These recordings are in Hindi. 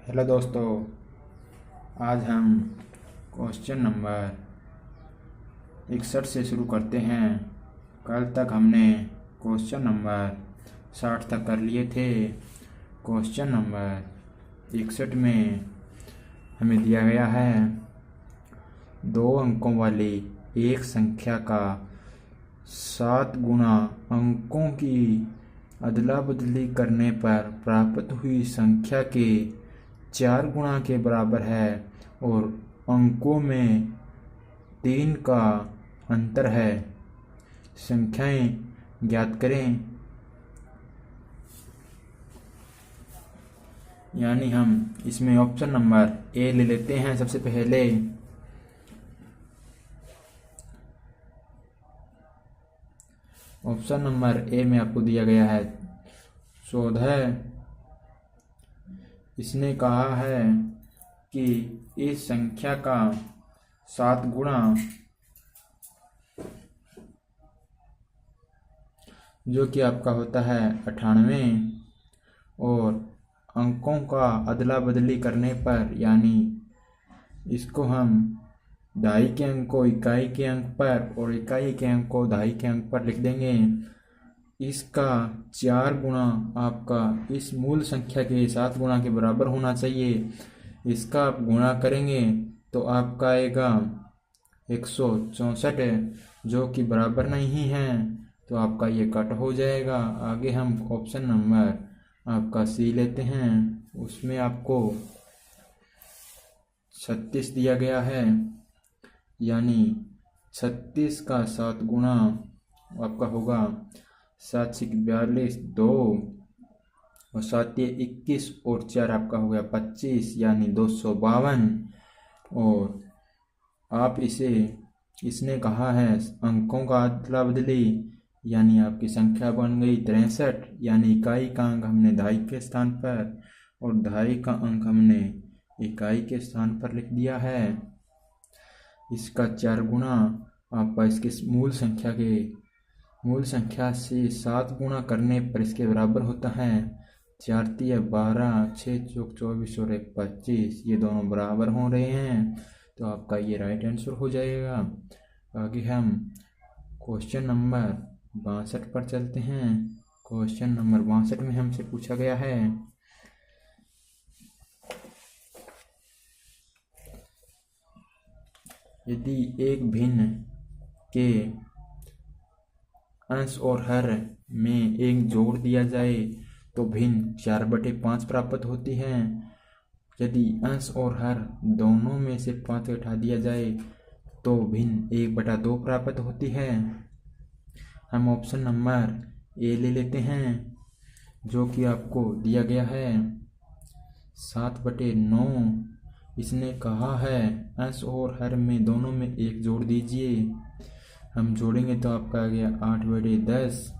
हेलो दोस्तों, आज हम क्वेश्चन नंबर 61 से शुरू करते हैं। कल तक हमने क्वेश्चन नंबर 60 तक कर लिए थे। क्वेश्चन नंबर 61 में हमें दिया गया है 2 अंकों वाली एक संख्या का 7 गुना अंकों की अदला बदली करने पर प्राप्त हुई संख्या के 4 गुना के बराबर है और अंकों में 3 का अंतर है। संख्याएं ज्ञात करें। यानी हम इसमें ऑप्शन नंबर ए ले लेते हैं। सबसे पहले ऑप्शन नंबर ए में आपको दिया गया है 14। इसने कहा है कि इस संख्या का 7 गुना जो कि आपका होता है 98 और अंकों का अदला बदली करने पर, यानी इसको हम दहाई के अंक को इकाई के अंक पर और इकाई के अंक को दहाई के अंक पर लिख देंगे। इसका 4 गुना आपका इस मूल संख्या के 7 गुना के बराबर होना चाहिए। इसका आप गुणा करेंगे तो आपका आएगा 164, जो कि बराबर नहीं है, तो आपका ये कट हो जाएगा। आगे हम ऑप्शन नंबर आपका सी लेते हैं। उसमें आपको 36 दिया गया है, यानी 36 का 7 गुना आपका होगा 7 से 42, 2 और 7 21 और 4 आपका हो गया 25, यानी 252। और आप इसने कहा है अंकों का अदला बदली, यानी आपकी संख्या बन गई 63, यानी इकाई का अंक हमने दहाई के स्थान पर और दहाई का अंक हमने इकाई के स्थान पर लिख दिया है। इसका 4 गुना आपका इसके मूल संख्या से 7 गुना करने पर इसके बराबर होता है 4 तिया 12, 6 चौक 24 और 1 25। ये दोनों बराबर हो रहे हैं, तो आपका ये राइट आंसर हो जाएगा। आगे हम क्वेश्चन नंबर 62 पर चलते हैं। क्वेश्चन नंबर 62 में हमसे पूछा गया है यदि एक भिन्न के अंश और हर में एक जोड़ दिया जाए तो भिन्न 4/5 प्राप्त होती है। यदि अंश और हर दोनों में से 5 घटा दिया जाए तो भिन्न 1/2 प्राप्त होती है। हम ऑप्शन नंबर ए ले लेते हैं, जो कि आपको दिया गया है 7/9। इसने कहा है अंश और हर में दोनों में एक जोड़ दीजिए। हम जोड़ेंगे तो आपका आ गया 8/10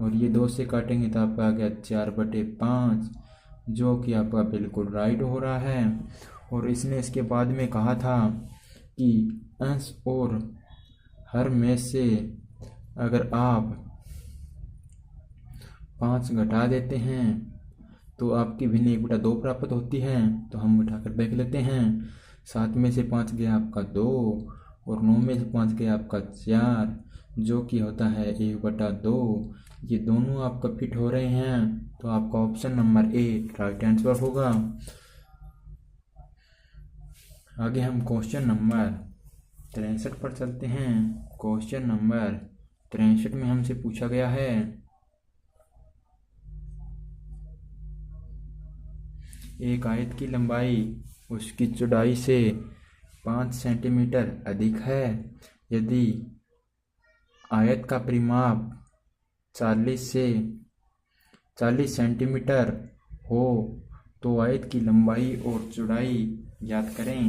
और ये 2 से काटेंगे तो आपका आ गया 4/5, जो कि आपका बिल्कुल राइट हो रहा है। और इसने इसके बाद में कहा था कि अंश और हर में से अगर आप 5 घटा देते हैं तो आपकी भिन्न 1/2 प्राप्त होती है। तो हम घटाकर देख लेते हैं। 7 में से 5 गया आपका 2 और 9 में से 5 गया आपका 4, जो कि होता है 1/2। ये दोनों आपका फिट हो रहे हैं, तो आपका option number A right answer होगा। आगे हम क्वेश्चन नंबर 63 पर चलते हैं। क्वेश्चन नंबर 63 में हमसे पूछा गया है एक आयत की लंबाई उसकी चौड़ाई से 5 सेंटीमीटर अधिक है। यदि आयत का परिमाप 40 सेंटीमीटर हो तो आयत की लंबाई और चौड़ाई ज्ञात करें।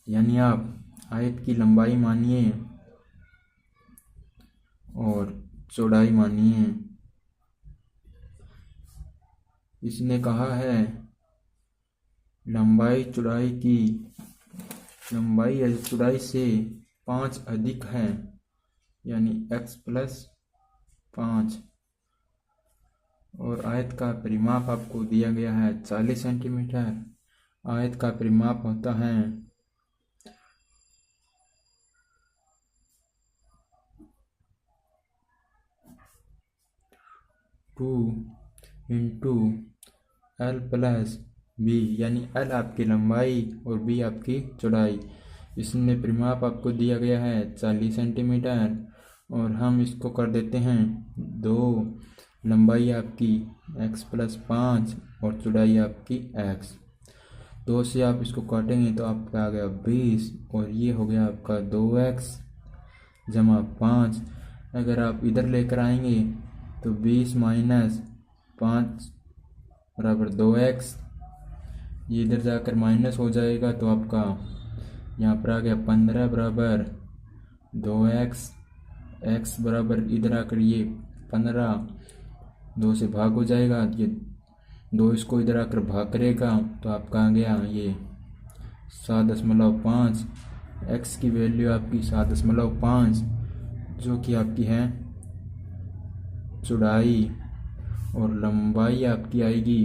यानी आप आयत की लंबाई मानिए और चौड़ाई मानिए। इसने कहा है लंबाई या चौड़ाई से 5 अधिक है, यानी x प्लस 5, और आयत का परिमाप आपको दिया गया है 40 सेंटीमीटर। आयत का परिमाप होता है 2 इंटू एल प्लस बी, यानी एल आपकी लंबाई और बी आपकी चौड़ाई। इसमें परिमाप आपको दिया गया है 40 सेंटीमीटर, और हम इसको कर देते हैं 2, लंबाई आपकी x प्लस 5 और चौड़ाई आपकी x। 2 से आप इसको काटेंगे तो आपका आ गया 20, और ये हो गया आपका 2x जमा 5। अगर आप इधर लेकर आएंगे तो 20 माइनस 5 बराबर 2x, ये इधर जाकर माइनस हो जाएगा तो आपका यहाँ पर आ गया 15 बराबर 2x। x बराबर इधर आकर ये 15, 2 से भाग हो जाएगा, ये 2 इसको इधर आकर भाग करेगा तो आपका आ गया ये 7.5। x की वैल्यू आपकी 7.5, जो कि आपकी है चौड़ाई, और लंबाई आपकी आएगी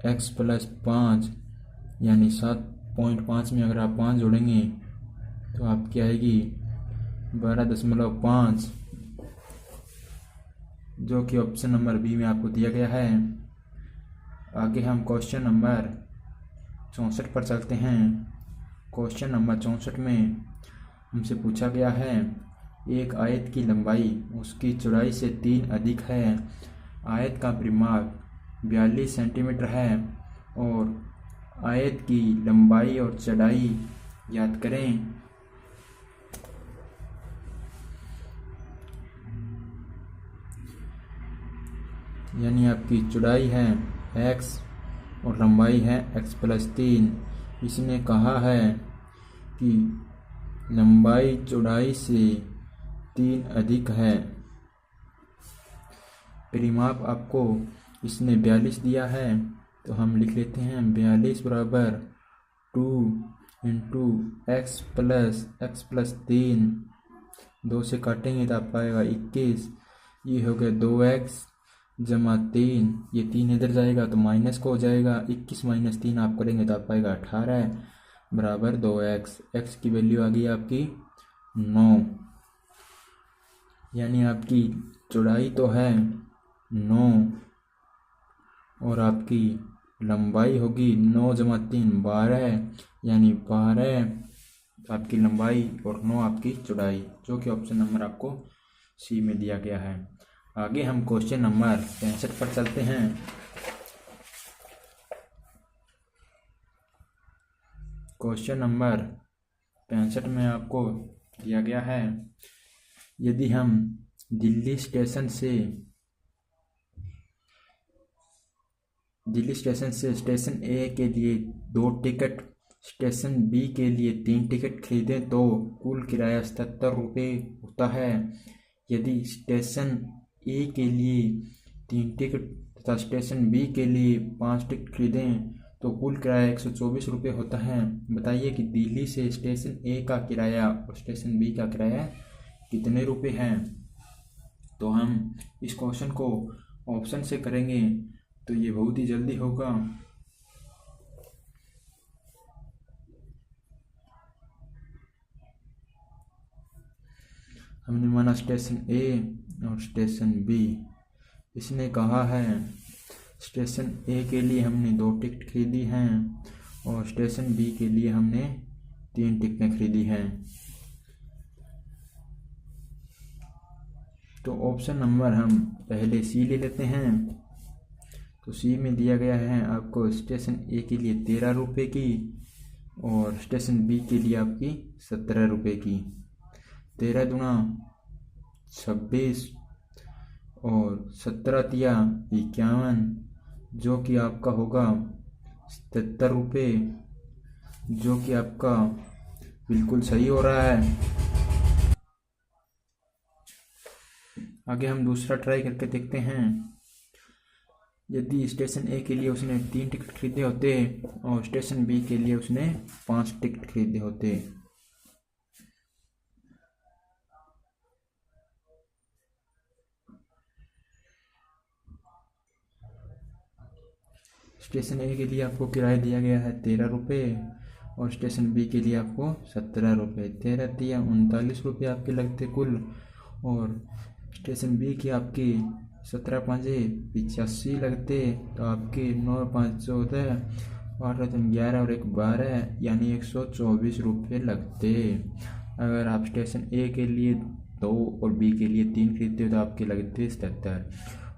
x प्लस 5, यानी 7.5 में अगर आप 5 जोड़ेंगे तो आपकी आएगी 12.5, जो कि ऑप्शन नंबर बी में आपको दिया गया है। आगे हम क्वेश्चन नंबर 64 पर चलते हैं। क्वेश्चन नंबर 64 में हमसे पूछा गया है, एक आयत की लंबाई उसकी चौड़ाई से 3 अधिक है, आयत का परिमाप 42 सेंटीमीटर है, और आयत की लंबाई और चौड़ाई याद करें। यानी आपकी चौड़ाई है x और लंबाई है x प्लस 3। इसने कहा है कि लंबाई चौड़ाई से 3 अधिक है। परिमाप आपको इसने 42 दिया है, तो हम लिख लेते हैं 42 बराबर 2 इंटू x प्लस 3, 2 से काटेंगे तो आप पाएगा 21, ये हो गया 2x जमा 3, ये 3 इधर जाएगा तो माइनस को हो जाएगा, 21 माइनस 3 आप करेंगे तो आप पाएगा 18 बराबर 2x। x की वैल्यू आ गई आपकी 9, यानी आपकी चौड़ाई तो है 9 और आपकी लंबाई होगी 9 जमा 3 12, यानी 12 आपकी लंबाई और 9 आपकी चौड़ाई, जो कि ऑप्शन नंबर आपको सी में दिया गया है। आगे हम क्वेश्चन नंबर 65 पर चलते हैं। क्वेश्चन नंबर 65 में आपको दिया गया है, यदि हम दिल्ली स्टेशन से स्टेशन ए के लिए 2 टिकट, स्टेशन बी के लिए 3 टिकट खरीदें तो कुल किराया 77 रुपये होता है। यदि स्टेशन ए के लिए 3 टिकट तथा स्टेशन बी के लिए 5 टिकट खरीदें तो कुल किराया 124 रुपये होता है। बताइए कि दिल्ली से स्टेशन ए का किराया और स्टेशन बी का किराया कितने रुपये हैं। तो हम इस क्वेश्चन को ऑप्शन से करेंगे तो ये बहुत ही जल्दी होगा। हमने माना स्टेशन ए और स्टेशन बी। इसने कहा है स्टेशन ए के लिए हमने 2 टिकट खरीदी हैं और स्टेशन बी के लिए हमने 3 टिकटें खरीदी हैं। तो ऑप्शन नंबर हम पहले सी ले लेते हैं। तो सी में दिया गया है आपको स्टेशन ए के लिए 13 रुपये की और स्टेशन बी के लिए आपकी 17 रुपये की। 13 दूना 26 और 17 तिया 51, जो कि आपका होगा 77 रुपये, जो कि आपका बिल्कुल सही हो रहा है। आगे हम दूसरा ट्राई करके देखते हैं। यदि स्टेशन ए के लिए उसने 3 टिकट खरीदे होते और स्टेशन बी के लिए उसने 5 टिकट खरीदे होते, स्टेशन ए के लिए आपको किराया दिया गया है 13 रुपये और स्टेशन बी के लिए आपको 17 रुपये। 13 दिया 39 रुपये आपके लगते कुल। और स्टेशन बी की आपकी 17 पाँचे 85 लगते, तो आपके 9 5 14 8 3 11 और 1 12 यानी 124 रुपये लगते। अगर आप स्टेशन ए के लिए 2 और बी के लिए 3 खरीदते हो तो आपके लगते 77,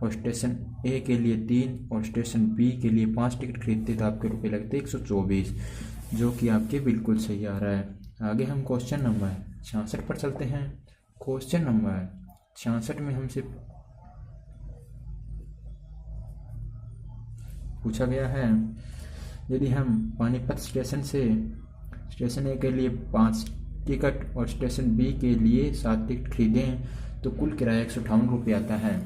और स्टेशन ए के लिए 3 और स्टेशन बी के लिए 5 टिकट खरीदते तो आपके रुपये लगते 124, जो कि आपके बिल्कुल सही आ रहा है। आगे हम क्वेश्चन नंबर 66 पर चलते हैं। क्वेश्चन नंबर 66 में हमसे पूछा गया है, यदि हम पानीपत स्टेशन से स्टेशन ए के लिए 5 टिकट और स्टेशन बी के लिए 7 टिकट खरीदें तो कुल किराया 158 रुपये आता है।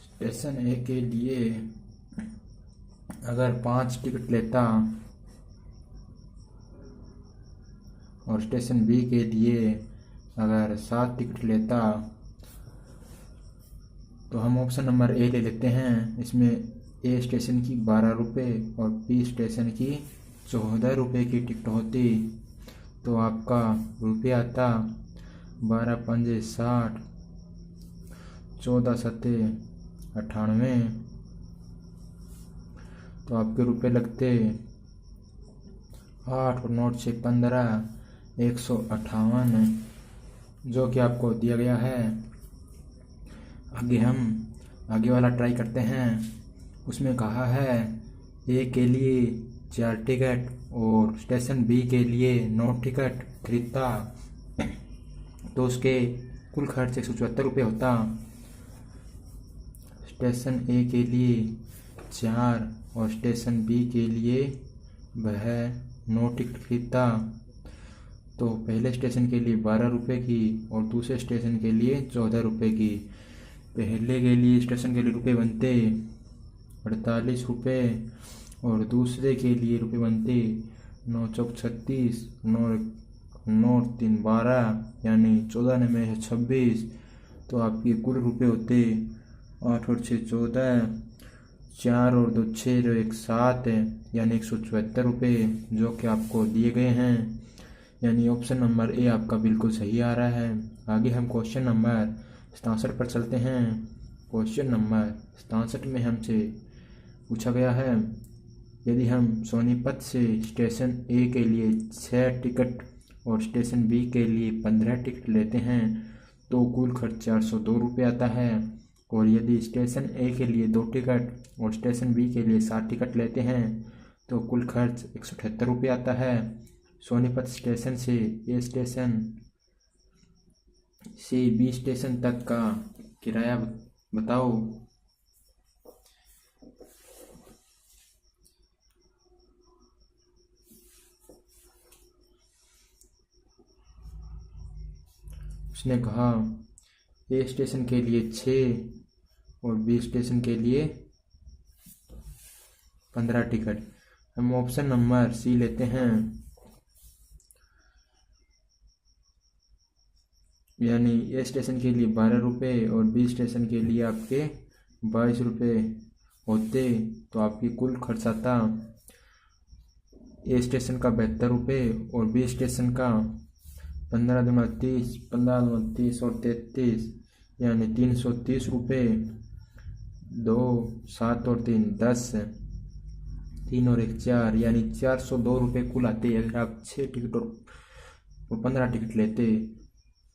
स्टेशन ए के लिए अगर 5 टिकट लेता और स्टेशन बी के लिए अगर 7 टिकट लेता तो हम ऑप्शन नंबर ए ले लेते हैं। इसमें ए स्टेशन की 12 रुपये और बी स्टेशन की 14 रुपये की टिकट होती तो आपका रुपया आता 12 पंजे 60, 14 सत्ते 98, तो आपके रुपये लगते 8 और 9 से 15 158, जो कि आपको दिया गया है। आगे हम आगे वाला ट्राई करते हैं। उसमें कहा है ए के लिए 4 टिकट और स्टेशन बी के लिए 9 टिकट खरीदता तो उसके कुल खर्च 174 रुपये होता। स्टेशन ए के लिए 4 और स्टेशन बी के लिए वह 9 टिकट खरीदता तो पहले स्टेशन के लिए 12 रुपये की और दूसरे स्टेशन के लिए 14 रुपये की। पहले के लिए स्टेशन के लिए रुपये बनते 48 रुपये और दूसरे के लिए रुपये बनते 9 चौक 36, 9 3 12 यानी 14 में 26, तो आपके कुल रुपये होते 8 और 6 14, 4 और 2 6 और 1 7 यानी 174 रुपये, जो कि आपको दिए गए हैं। यानी ऑप्शन नंबर ए आपका बिल्कुल सही आ रहा है। आगे हम क्वेश्चन नंबर 67 पर चलते हैं। क्वेश्चन नंबर 67 में हमसे पूछा गया है, यदि हम सोनीपत से स्टेशन ए के लिए 6 टिकट और स्टेशन बी के लिए 15 टिकट लेते हैं तो कुल खर्च 402 रुपये आता है। और यदि स्टेशन ए के लिए 2 टिकट और स्टेशन बी के लिए 7 टिकट लेते हैं तो कुल खर्च 178 रुपये आता है। सोनीपत स्टेशन से ए स्टेशन से बी स्टेशन तक का किराया बताओ। उसने कहा ए स्टेशन के लिए 6 और बी स्टेशन के लिए 15 टिकट। हम ऑप्शन नंबर सी लेते हैं, यानी ए स्टेशन के लिए 12 रुपये और बी स्टेशन के लिए आपके 22 रुपये होते तो आपकी कुल खर्च आता ए स्टेशन का 72 रुपये और बी स्टेशन का 15 दूना 30, 15 दूना 30 और 33 यानी 330 रुपये। 2 7 और 3 10, 3 और 1 4 यानी 402 रुपये कुल आते अगर आप 6 टिकट और 15 टिकट लेते।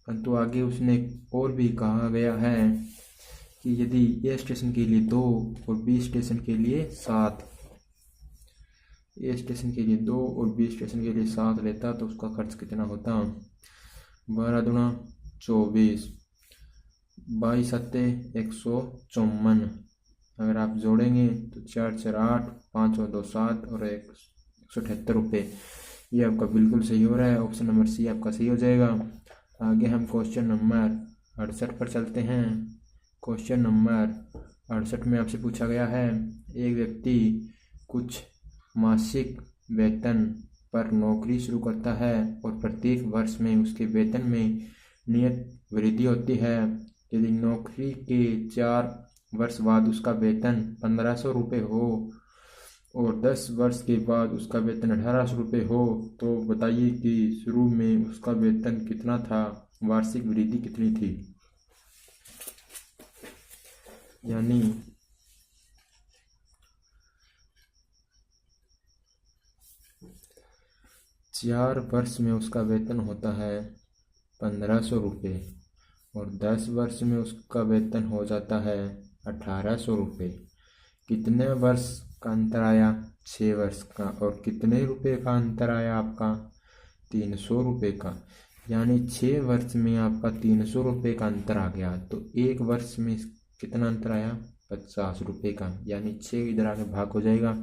परंतु आगे उसने और भी कहा गया है कि यदि ए स्टेशन के लिए 2 और बी स्टेशन के लिए 7, ए स्टेशन के लिए 2 और बी स्टेशन के लिए 7 लेता तो उसका खर्च कितना होता। 12 दूना 24, 22 सत्ते 154, अगर आप जोड़ेंगे तो 4 4 8, 5 और 2 7 और 178 रुपये। ये आपका बिल्कुल सही हो रहा है। ऑप्शन नंबर सी आपका सही हो जाएगा। आगे हम क्वेश्चन नंबर 68 पर चलते हैं। क्वेश्चन नंबर 68 में आपसे पूछा गया है, एक व्यक्ति कुछ मासिक वेतन पर नौकरी शुरू करता है और प्रत्येक वर्ष में उसके वेतन में नियत वृद्धि होती है। यदि नौकरी के 4 वर्ष बाद उसका वेतन 1500 रुपये हो और 10 वर्ष के बाद उसका वेतन 1800 रुपये हो तो बताइए कि शुरू में उसका वेतन कितना था, वार्षिक वृद्धि कितनी थी। यानी 4 वर्ष में उसका वेतन होता है 1500 रुपये और 10 वर्ष में उसका वेतन हो जाता है 1800 रुपये। कितने वर्ष का अंतर आया? 6 वर्ष का। और कितने रुपए का अंतर आया आपका? 300 रुपये का। यानी 6 वर्ष में आपका 300 रुपये का अंतर आ गया। तो 1 वर्ष में कितना अंतर आया? 50 रुपये का। यानी 6 इधर आके भाग हो जाएगा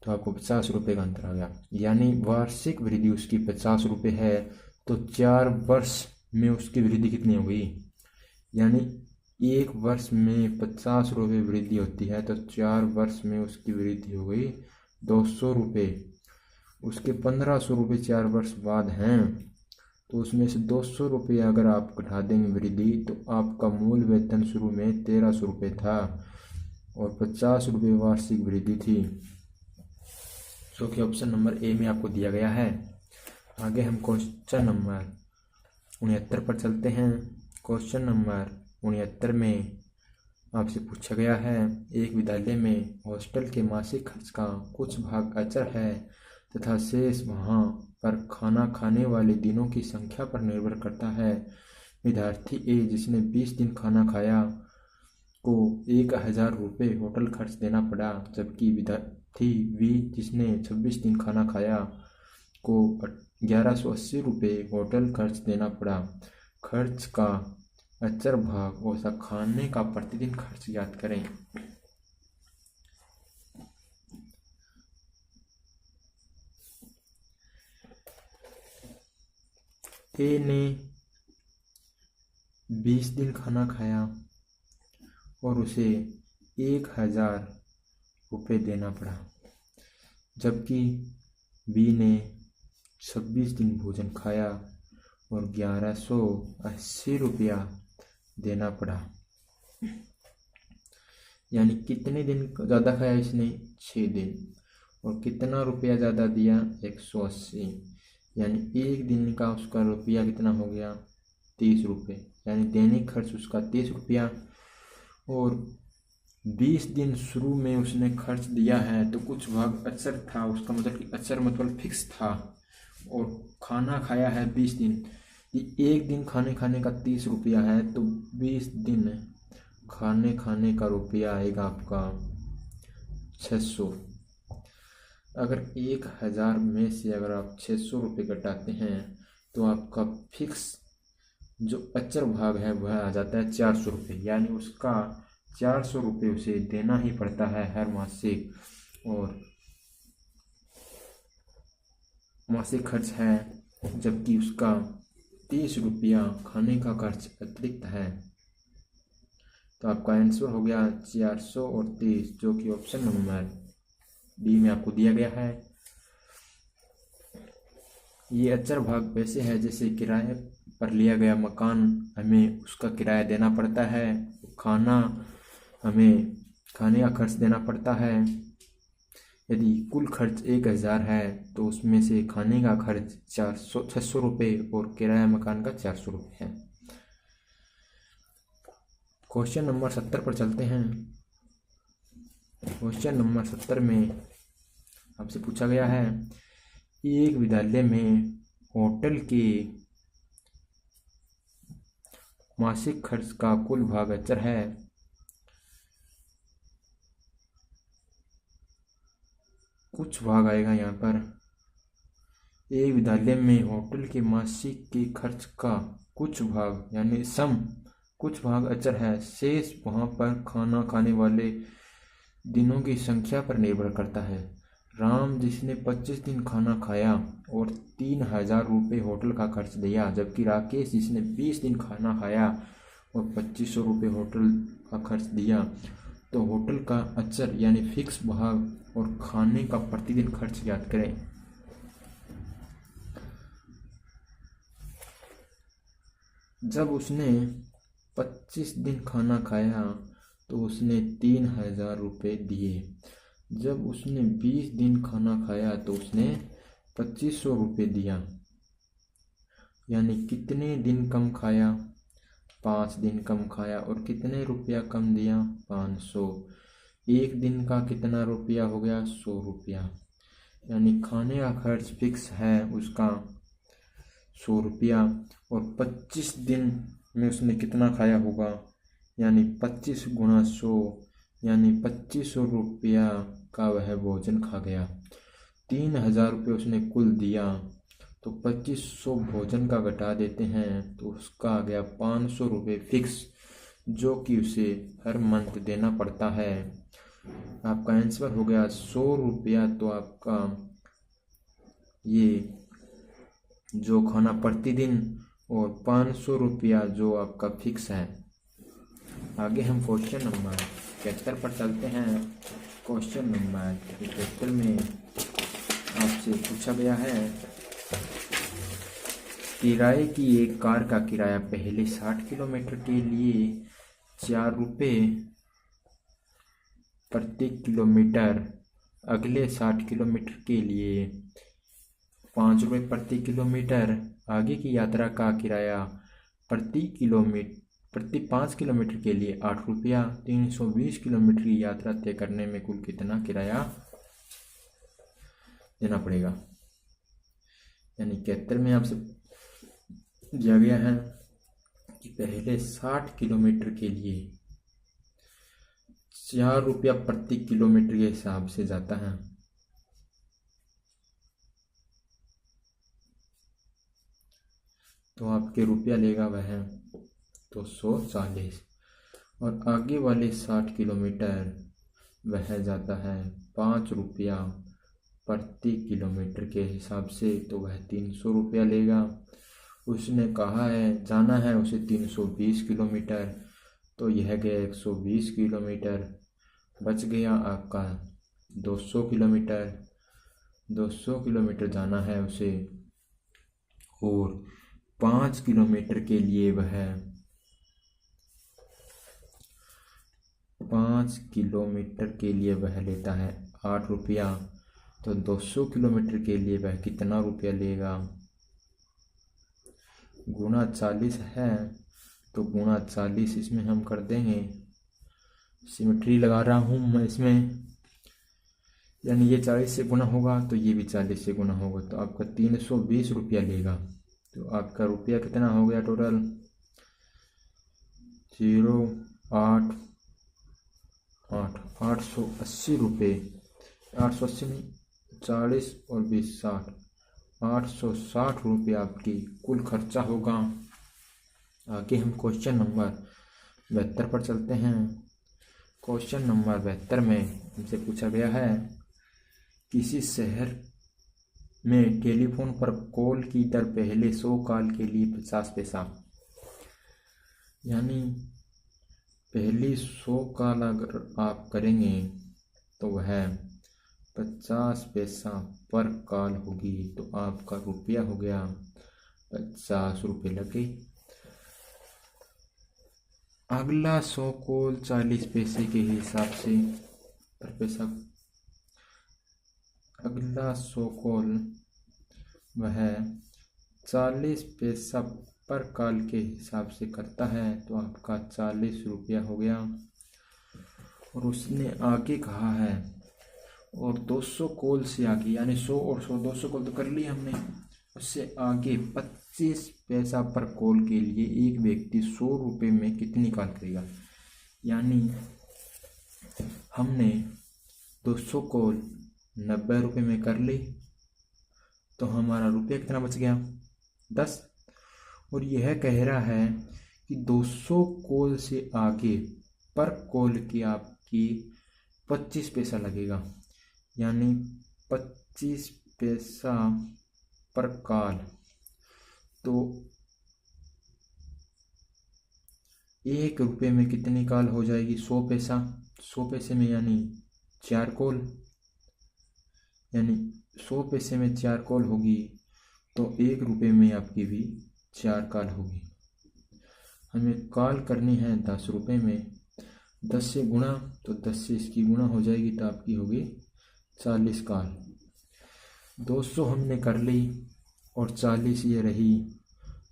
तो आपको 50 रुपये का अंतर आ गया। यानी वार्षिक वृद्धि उसकी 50 रुपये है। तो 4 वर्ष में उसकी वृद्धि कितनी हो गई? यानी 1 वर्ष में 50 रुपये वृद्धि होती है तो 4 वर्ष में उसकी वृद्धि हो गई 200 रुपये। उसके 1500 रुपये 4 वर्ष बाद हैं तो उसमें से 200 रुपये अगर आप घटा देंगे वृद्धि तो आपका मूल वेतन शुरू में 1300 रुपये था और 50 रुपये वार्षिक वृद्धि थी, जो कि ऑप्शन नंबर ए में आपको दिया गया है। आगे हम क्वेश्चन नंबर 69 पर चलते हैं। क्वेश्चन नंबर 69 में आपसे पूछा गया है, एक विद्यालय में हॉस्टल के मासिक खर्च का कुछ भाग अचर है तथा शेष वहाँ पर खाना खाने वाले दिनों की संख्या पर निर्भर करता है। विद्यार्थी ए जिसने 20 दिन खाना खाया को 1000 रुपये होटल खर्च देना पड़ा, जबकि विद्यार्थी बी जिसने 26 दिन खाना खाया को 1180 रुपये होटल खर्च देना पड़ा। खर्च का अचर भाग और खाने का प्रतिदिन खर्च ज्ञात करें। ए ने 20 दिन खाना खाया और उसे 1000 रुपये देना पड़ा, जबकि बी ने 26 दिन भोजन खाया और 1180 रुपया देना पड़ा। यानी कितने दिन ज़्यादा खाया इसने? 6 दिन। और कितना रुपया ज़्यादा दिया? 180। यानी एक दिन का उसका रुपया कितना हो गया? 30 रुपये। यानी दैनिक खर्च उसका 30 रुपया। और 20 दिन शुरू में उसने खर्च दिया है तो कुछ भाग अचर था, उसका मतलब कि अचर मतलब फिक्स था, और खाना खाया है 20 दिन। ये एक दिन खाने का 30 रुपया है तो 20 दिन खाने का रुपया आएगा आपका 600। अगर 1000 में से अगर आप 600 रुपये घटाते हैं तो आपका फिक्स जो अचर भाग है वह आ जाता है 400 रुपये। यानी उसका 400 रुपये उसे देना ही पड़ता है हर मासिक, और मासिक खर्च है, जबकि उसका 30 रुपया खाने का खर्च अतिरिक्त है। तो आपका आंसर हो गया 430, जो कि ऑप्शन नंबर डी में आपको दिया गया है। ये अचर भाग वैसे है जैसे किराए पर लिया गया मकान, हमें उसका किराया देना पड़ता है, खाना हमें खाने का खर्च देना पड़ता है। यदि कुल खर्च 1000 है तो उसमें से खाने का खर्च 600 रुपये और किराया मकान का 400 रुपये है। क्वेश्चन नंबर 70 पर चलते हैं। क्वेश्चन नंबर 70 में आपसे पूछा गया है, एक विद्यालय में होटल के मासिक खर्च का कुल भाग अचर है। कुछ भाग आएगा यहाँ पर। एक विद्यालय में होटल के मासिक के खर्च का कुछ भाग यानी सम कुछ भाग अचर है, शेष वहाँ पर खाना खाने वाले दिनों की संख्या पर निर्भर करता है। राम जिसने 25 दिन खाना खाया और 3000 रुपये होटल का खर्च दिया, जबकि राकेश जिसने 20 दिन खाना खाया और 2500 रुपये होटल का खर्च दिया। तो होटल का अचर यानी फिक्स भाग और खाने का प्रतिदिन खर्च ज्ञात करें। जब उसने 25 दिन खाना खाया तो उसने 3000 रुपये दिए, जब उसने 20 दिन खाना खाया तो उसने 2500 रुपये दिया। यानी कितने दिन कम खाया? 5 दिन कम खाया। और कितने रुपया कम दिया? 500। एक दिन का कितना रुपया हो गया? 100 रुपया। यानी खाने का खर्च फिक्स है उसका 100 रुपया। और 25 दिन में उसने कितना खाया होगा? यानी 25 गुणा 100, यानी 2500 रुपया का वह भोजन खा गया। 3000 रुपये उसने कुल दिया, तो 2500 भोजन का घटा देते हैं तो उसका आ गया 500 रुपये फिक्स, जो कि उसे हर मंथ देना पड़ता है। आपका आंसर हो गया 100 रुपया। तो आपका ये जो खाना प्रतिदिन और 500 रुपया जो आपका फिक्स है। आगे हम क्वेश्चन नंबर 73 पर चलते हैं। क्वेश्चन नंबर 73 में आपसे पूछा गया है, किराए की एक कार का किराया पहले 60 किलोमीटर के लिए 4 रुपये प्रति किलोमीटर, अगले 60 किलोमीटर के लिए 5 रुपये प्रति किलोमीटर, आगे की यात्रा का किराया प्रति 5 किलोमीटर के लिए 8 रुपया, 320 किलोमीटर की यात्रा तय करने में कुल कितना किराया देना पड़ेगा। यानी 71 में आपसे दिया गया है कि पहले 60 किलोमीटर के लिए 4 रुपया प्रति किलोमीटर के हिसाब से जाता है। तो आपके रुपया लेगा वह 240। और आगे वाले 60 किलोमीटर वह जाता है 5 रुपया प्रति किलोमीटर के हिसाब से, तो वह 300 रुपया लेगा। उसने कहा है जाना है उसे 320 किलोमीटर, तो यह गया 120 किलोमीटर, बच गया आपका 200 किलोमीटर। 200 किलोमीटर जाना है उसे, और 5 किलोमीटर के लिए वह 5 किलोमीटर के लिए वह लेता है 8 रुपया। तो 200 किलोमीटर के लिए वह कितना रुपया लेगा? गुणा 40 है, तो गुणा 40 इसमें हम कर देंगे। सिमेट्री लगा रहा हूँ मैं इसमें, यानी ये 40 से गुना होगा तो ये भी 40 से गुना होगा, तो आपका 320 रुपया लेगा। तो आपका रुपया कितना हो गया टोटल? 880 रुपये। 880 नहीं, 40 और 20 60, 860 रुपये आपकी कुल खर्चा होगा। आगे हम क्वेश्चन नंबर 72 पर चलते हैं। क्वेश्चन नंबर 72 में हमसे पूछा गया है, किसी शहर में टेलीफोन पर कॉल की दर पहले 100 कॉल के लिए 50 पैसा, यानी पहली 100 कॉल अगर आप करेंगे तो वह 50 पैसा पर कॉल होगी, तो आपका रुपया हो गया 50 रुपये लगे। अगला 100 कॉल 40 पैसे के हिसाब से पर पैसा, अगला 100 कॉल वह 40 पैसा पर कॉल के हिसाब से करता है, तो आपका 40 रुपया हो गया। और उसने आगे कहा है, और 200 कॉल से आगे, यानी 100 और 100, 200 कॉल तो कर ली हमने, उससे आगे 25 पैसा पर कॉल के लिए एक व्यक्ति 100 रुपये में कितनी कॉल करेगा। यानी हमने 200 कॉल 90 रुपये में कर ली, तो हमारा रुपया कितना बच गया? 10। और यह कह रहा है कि 200 कॉल से आगे पर कॉल की आपकी 25 पैसा लगेगा, यानी 25 पैसा पर कॉल। तो 1 रुपये में कितनी कॉल हो जाएगी? 100 पैसा। 100 पैसे में यानी 4 कॉल, यानी 100 पैसे में 4 कॉल होगी, तो 1 रुपये में आपकी भी 4 कॉल होगी। हमें कॉल करनी है 10 रुपये में, 10 से गुणा, तो 10 से इसकी गुणा हो जाएगी तो आपकी होगी 40 काल। 200 हमने कर ली और 40 ये रही,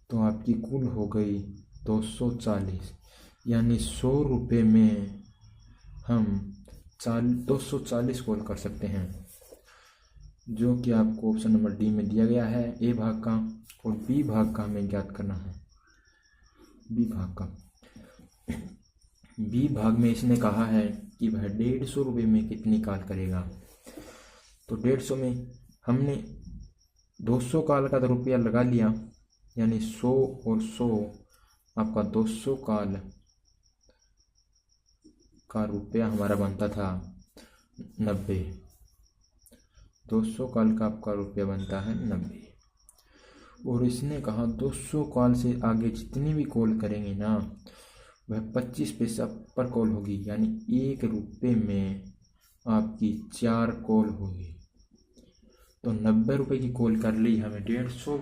तो आपकी कुल हो गई 240। यानी 100 रुपये में हम 240 कॉल कर सकते हैं, जो कि आपको ऑप्शन नंबर डी में दिया गया है ए भाग का। और बी भाग का हमें ज्ञात करना है। बी भाग का, बी भाग में इसने कहा है कि वह 150 रुपये में कितनी कॉल करेगा। तो 150 में हमने 200 कॉल का तो रुपया लगा लिया, यानी 100 और 100 आपका 200 कॉल का रुपया हमारा बनता था 90। 200 कॉल का आपका रुपया बनता है 90। और इसने कहा 200 कॉल से आगे जितनी भी कॉल करेंगे ना, वह 25 पैसा पर कॉल होगी, यानी 1 रुपये में आपकी 4 कॉल होगी। तो 90 रुपये की कॉल कर ली, हमें 150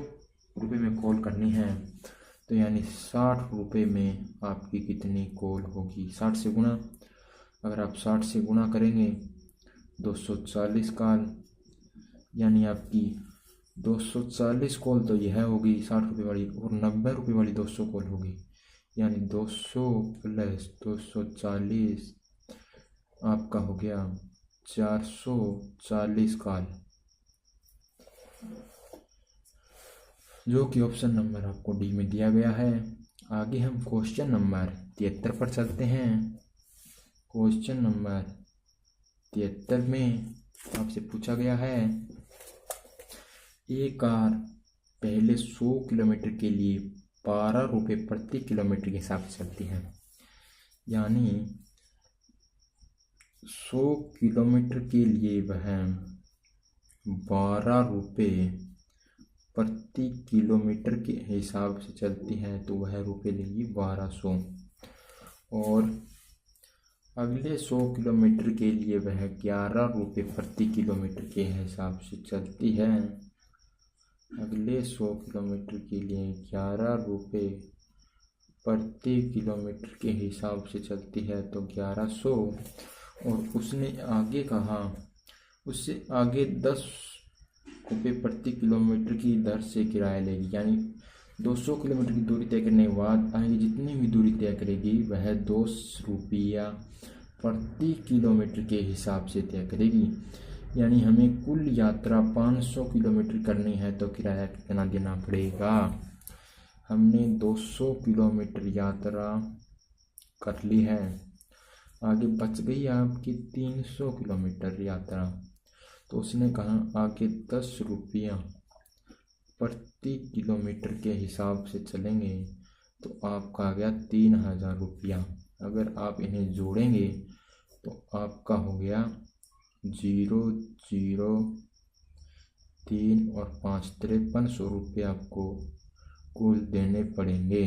रुपये में कॉल करनी है, तो यानी 60 रुपये में आपकी कितनी कॉल होगी। 60 से गुणा, अगर आप 60 से गुणा करेंगे 240 कॉल, यानी आपकी 240 कॉल तो यह होगी 60 रुपये वाली, और 90 रुपये वाली 200 कॉल होगी, यानी 200 प्लस 240 आपका हो गया 440 कॉल, जो कि ऑप्शन नंबर आपको डी में दिया गया है। आगे हम क्वेश्चन नंबर 73 पर चलते हैं। क्वेश्चन नंबर 73 में आपसे पूछा गया है, एक कार पहले 100 किलोमीटर के लिए 12 रुपये प्रति किलोमीटर के हिसाब से चलती है, यानी 100 किलोमीटर के लिए वह 12 रुपये प्रति किलोमीटर के हिसाब से चलती है, तो वह रुपये लेगी 1200। और अगले 100 किलोमीटर के लिए वह 11 रुपये प्रति किलोमीटर के हिसाब से चलती है। अगले 100 किलोमीटर के लिए 11 रुपये प्रति किलोमीटर के हिसाब से चलती है, तो 1100। और उसने आगे कहा उससे आगे 10 रुपये प्रति किलोमीटर की दर से किराया लेगी, यानी 200 किलोमीटर की दूरी तय करने के बाद आगे जितनी भी दूरी तय करेगी वह 2 रुपया प्रति किलोमीटर के हिसाब से तय करेगी। यानी हमें कुल यात्रा 500 किलोमीटर करनी है, तो किराया कितना देना पड़ेगा। हमने 200 किलोमीटर यात्रा कर ली है, आगे बच गई आपकी 300 किलोमीटर यात्रा, तो उसने कहा आगे 10 रुपया प्रति किलोमीटर के हिसाब से चलेंगे, तो आपका आ गया 3000 रुपया। अगर आप इन्हें जोड़ेंगे तो आपका हो गया 0, 0, 3 और 5 5300 रुपये आपको कुल देने पड़ेंगे।